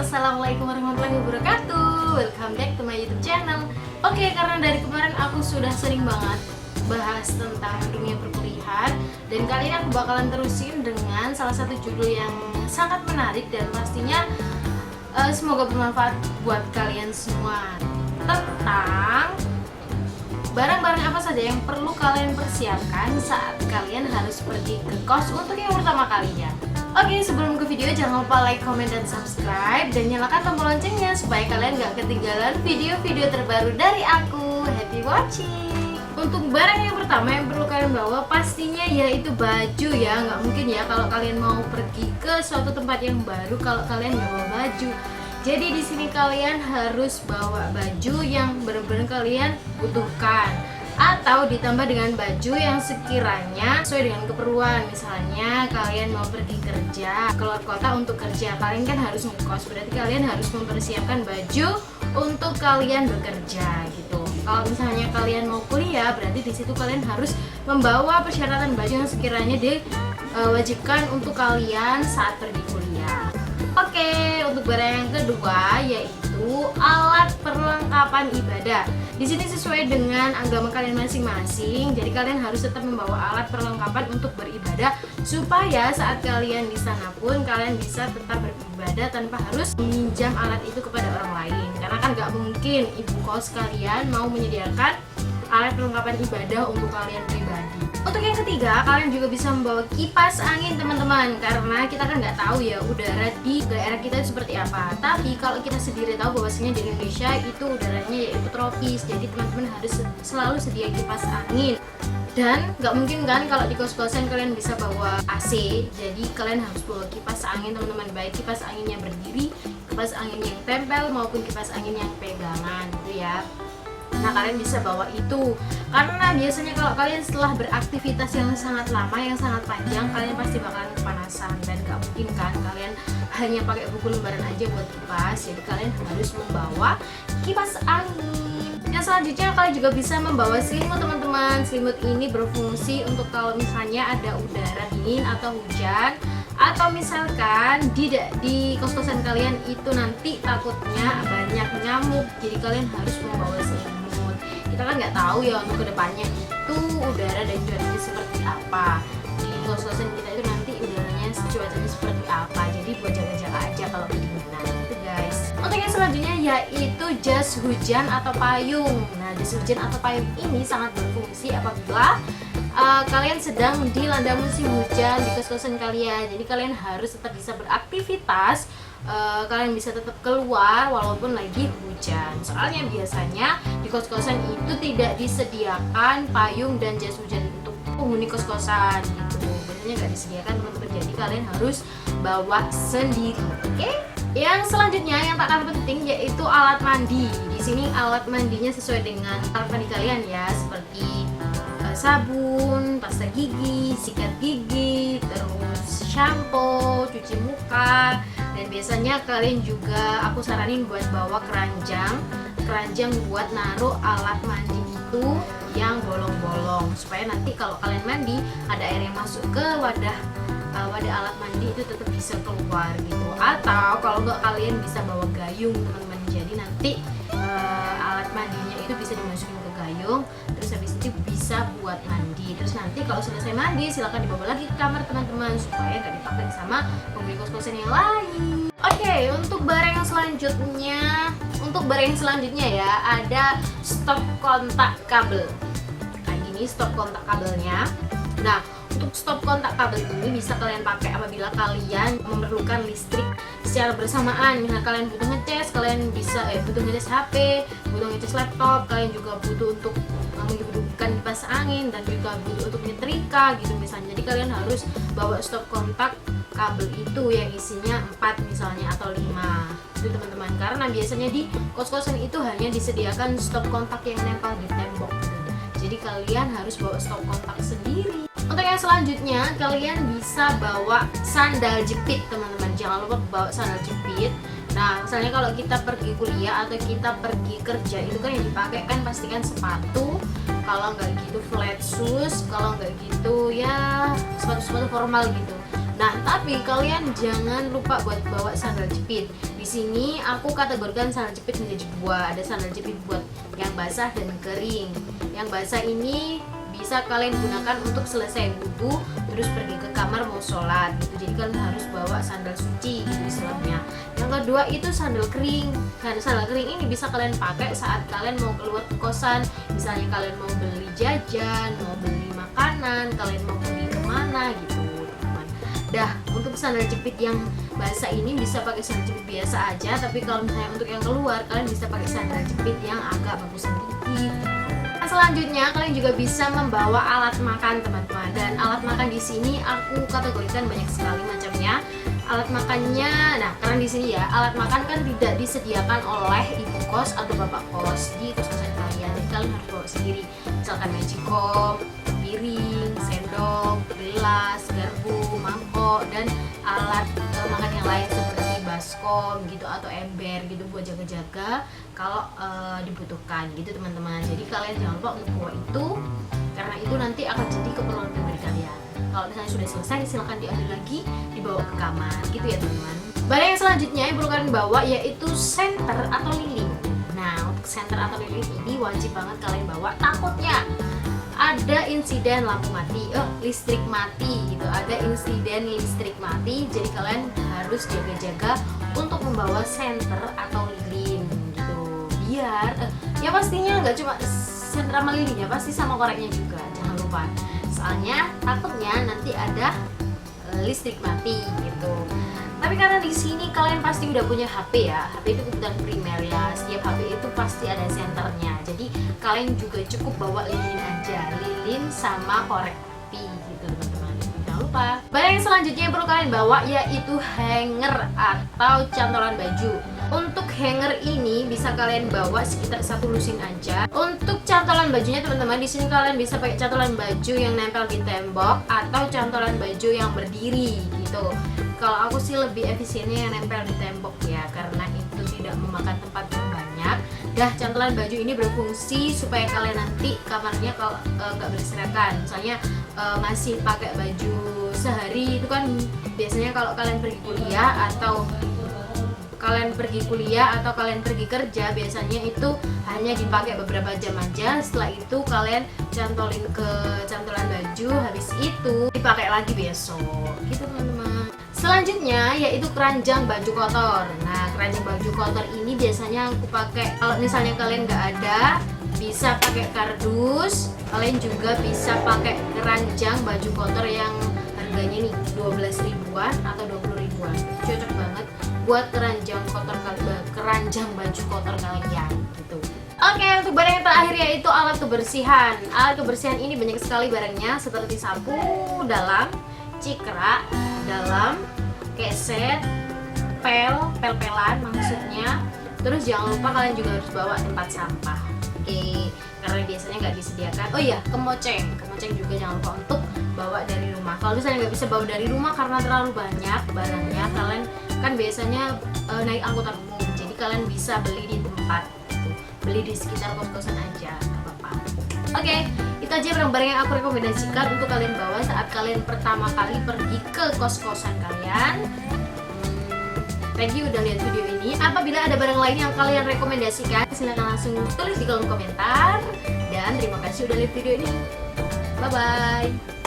Assalamualaikum warahmatullahi wabarakatuh. Welcome back to my YouTube channel. Oke, karena dari kemarin aku sudah sering banget bahas tentang dunia perkuliahan, dan kali ini aku bakalan terusin dengan salah satu judul yang sangat menarik dan pastinya semoga bermanfaat buat kalian semua, tentang barang-barang apa saja yang perlu kalian persiapkan saat kalian harus pergi ke kos untuk yang pertama kalinya. Oke, sebelum ke video jangan lupa like, comment, dan subscribe, dan nyalakan tombol loncengnya supaya kalian gak ketinggalan video-video terbaru dari aku. Happy watching! Untuk barang yang pertama yang perlu kalian bawa pastinya yaitu baju ya. Nggak mungkin ya kalau kalian mau pergi ke suatu tempat yang baru kalau kalian nggak bawa baju. Jadi di sini kalian harus bawa baju yang benar-benar kalian butuhkan, atau ditambah dengan baju yang sekiranya sesuai dengan keperluan. Misalnya kalian mau pergi kerja, keluar kota untuk kerja, kalian kan harus ngekos, berarti kalian harus mempersiapkan baju untuk kalian bekerja gitu. Kalau misalnya kalian mau kuliah, berarti di situ kalian harus membawa persyaratan baju yang sekiranya diwajibkan untuk kalian saat pergi kuliah. Oke, untuk barang yang kedua yaitu alat perlengkapan ibadah. Di sini sesuai dengan agama kalian masing-masing, jadi kalian harus tetap membawa alat perlengkapan untuk beribadah supaya saat kalian di sana pun kalian bisa tetap beribadah tanpa harus meminjam alat itu kepada orang lain. Karena kan nggak mungkin ibu kos kalian mau menyediakan alat perlengkapan ibadah untuk kalian pribadi. Untuk yang ketiga, kalian juga bisa membawa kipas angin teman-teman, karena kita kan nggak tahu ya udara di daerah kita itu seperti apa. Tapi kalau kita sendiri tahu bahwasanya di Indonesia itu udaranya yaitu tropis, jadi teman-teman harus selalu sedia kipas angin. Dan nggak mungkin kan kalau di kos-kosan kalian bisa bawa AC, jadi kalian harus bawa kipas angin teman-teman, baik kipas angin yang berdiri, kipas angin yang tempel maupun kipas angin yang pegangan gitu ya. Nah, kalian bisa bawa itu karena biasanya kalau kalian setelah beraktivitas yang sangat lama, yang sangat panjang, kalian pasti bakalan kepanasan, dan gak mungkin kan kalian hanya pakai buku lembaran aja buat kipas. Jadi kalian harus membawa kipas angin. Yang selanjutnya kalian juga bisa membawa selimut teman-teman. Selimut ini berfungsi untuk kalau misalnya ada udara dingin atau hujan, atau misalkan di kos-kosan kalian itu nanti takutnya banyak nyamuk, jadi kalian harus membawa selimut. Kita kan nggak tahu ya untuk kedepannya itu udara dan cuacanya seperti apa, di kos-kosan kita itu nanti udaranya cuacanya seperti apa, jadi buat jaga-jaga aja kalau kedinginan itu guys. Untuk yang selanjutnya yaitu jas hujan atau payung. Nah, jas hujan atau payung ini sangat berfungsi apabila kalian sedang dilanda musim hujan di kos-kosan kalian. Jadi kalian harus tetap bisa beraktivitas, kalian bisa tetap keluar walaupun lagi hujan. Soalnya biasanya di kos-kosan itu tidak disediakan payung dan jas hujan untuk penghuni kos-kosan gitu. Biasanya nggak disediakan teman-teman. Jadi kalian harus bawa sendiri. Oke? Yang selanjutnya yang tak kalah penting yaitu alat mandi. Di sini alat mandinya sesuai dengan alat mandi kalian ya, seperti sabun, pasta gigi, sikat gigi, terus shampoo, cuci muka, dan biasanya kalian juga aku saranin buat bawa keranjang buat naruh alat mandi itu yang bolong-bolong, supaya nanti kalau kalian mandi ada air yang masuk ke wadah alat mandi itu tetap bisa keluar gitu. Atau kalau nggak, kalian bisa bawa gayung teman-teman, jadi nanti alat mandinya itu bisa dimasukin ke gayung, terus habis itu bisa buat mandi. Terus nanti kalau selesai mandi silakan dibawa lagi ke kamar teman-teman supaya nggak dipakai sama penghuni kos-kosan yang lain. Oke, untuk barang yang selanjutnya ya, ada stop kontak kabel. Kayak gini stop kontak kabelnya. Nah, untuk stop kontak kabel ini bisa kalian pakai apabila kalian memerlukan listrik secara bersamaan. Misalnya kalian butuh ngecas, kalian bisa butuh ngecas HP, butuh ngecas laptop, kalian juga butuh untuk menghidupkan kipas angin, dan juga butuh untuk nyetrika gitu misalnya. Jadi kalian harus bawa stop kontak kabel itu yang isinya 4 misalnya atau 5 itu teman-teman, karena biasanya di kos-kosan itu hanya disediakan stop kontak yang nempel di tembok gitu. Jadi kalian harus bawa stop kontak sendiri. Untuk yang selanjutnya kalian bisa bawa sandal jepit teman-teman, jangan lupa bawa sandal jepit. Nah, misalnya kalau kita pergi kuliah atau kita pergi kerja itu kan yang dipakai kan pastikan sepatu, kalau nggak gitu flat shoes, kalau nggak gitu ya sepatu-sepatu formal gitu. Nah, tapi kalian jangan lupa buat bawa sandal jepit. Di sini aku kategorikan sandal jepit menjadi dua. Ada sandal jepit buat yang basah dan kering. Yang basah ini bisa kalian gunakan untuk selesai wudhu terus pergi ke kamar mau sholat gitu. Jadi kalian harus bawa sandal suci gitu istilahnya. Yang kedua itu sandal kering. Dan sandal kering ini bisa kalian pakai saat kalian mau keluar ke kosan. Misalnya kalian mau beli jajan, mau beli makanan, kalian mau pergi kemana gitu teman-teman. Dah, untuk sandal jepit yang basah ini bisa pakai sandal jepit biasa aja. Tapi kalau misalnya untuk yang keluar, kalian bisa pakai sandal jepit yang agak bagus sedikit. Selanjutnya kalian juga bisa membawa alat makan teman-teman, dan alat makan di sini aku kategorikan banyak sekali macamnya. Alat makannya, nah karena di sini ya alat makan kan tidak disediakan oleh ibu kos atau bapak kos di kos-kosan kalian, jadi kalian harus bawa sendiri. Misalkan magicom, piring, sendok, gelas, garpu, mangkok, dan alat makan yang lain seperti baskom gitu atau ember gitu buat jaga-jaga kalau dibutuhkan gitu teman-teman. Jadi kalian jangan lupa untuk bawa itu, karena itu nanti akan jadi keperluan pribadi kalian. Kalau misalnya sudah selesai silahkan diambil lagi, dibawa ke kamar gitu ya teman-teman. Barang yang selanjutnya yang perlu kalian bawa yaitu senter atau lilin. Nah untuk senter atau lilin ini wajib banget kalian bawa, takutnya ada insiden lampu mati, listrik mati gitu, ada insiden listrik mati, jadi kalian harus jaga-jaga untuk membawa senter atau lilin gitu, biar ya pastinya nggak cuma senter sama lilin ya, pasti sama koreknya juga, jangan lupa, soalnya takutnya nanti ada listrik mati gitu. Tapi karena di sini kalian pasti udah punya HP ya, HP itu kebutuhan primer ya, setiap HP itu pasti ada senternya. Jadi kalian juga cukup bawa lilin aja, lilin sama korek api gitu teman-teman. Jangan lupa. Barang yang selanjutnya yang perlu kalian bawa yaitu hanger atau cantolan baju. Untuk hanger ini bisa kalian bawa sekitar 1 lusin aja. Untuk cantolan bajunya teman-teman, di sini kalian bisa pakai cantolan baju yang nempel di tembok atau cantolan baju yang berdiri gitu. Kalau aku sih lebih efisiennya yang nempel di tembok ya, karena itu tidak memakan tempat yang banyak. Dah, cantolan baju ini berfungsi supaya kalian nanti kamarnya kalau nggak berserakan. Misalnya masih pakai baju sehari itu kan biasanya kalau kalian pergi kuliah atau kalian pergi kerja, biasanya itu hanya dipakai beberapa jam aja. Setelah itu kalian cantolin ke cantolan baju, habis itu dipakai lagi besok gitu teman-teman. Selanjutnya yaitu keranjang baju kotor. Nah keranjang baju kotor ini biasanya aku pakai kalau misalnya kalian nggak ada, bisa pakai kardus. Kalian juga bisa pakai keranjang baju kotor yang harganya nih 12 ribuan atau 20 ribuan. Cocok banget buat keranjang baju kotor kalian gitu. Oke, untuk barang yang terakhir yaitu alat kebersihan. Alat kebersihan ini banyak sekali barangnya, seperti sapu dalam, cikra dalam, keset, pel-pelan maksudnya. Terus jangan lupa kalian juga harus bawa tempat sampah. Oke, karena biasanya nggak disediakan. Oh iya, kemoceng juga jangan lupa untuk bawa dari rumah. Kalau misalnya nggak bisa bawa dari rumah karena terlalu banyak barangnya, kalian kan biasanya naik angkutan umum, jadi kalian bisa beli di tempat gitu. Beli di sekitar kos-kosan aja, nggak apa-apa. Oke, itu aja barang-barang yang aku rekomendasikan untuk kalian bawa saat kalian pertama kali pergi ke kos-kosan kalian. Thank you udah lihat video ini. Apabila ada barang lain yang kalian rekomendasikan, silahkan langsung tulis di kolom komentar. Dan terima kasih udah lihat video ini. Bye bye.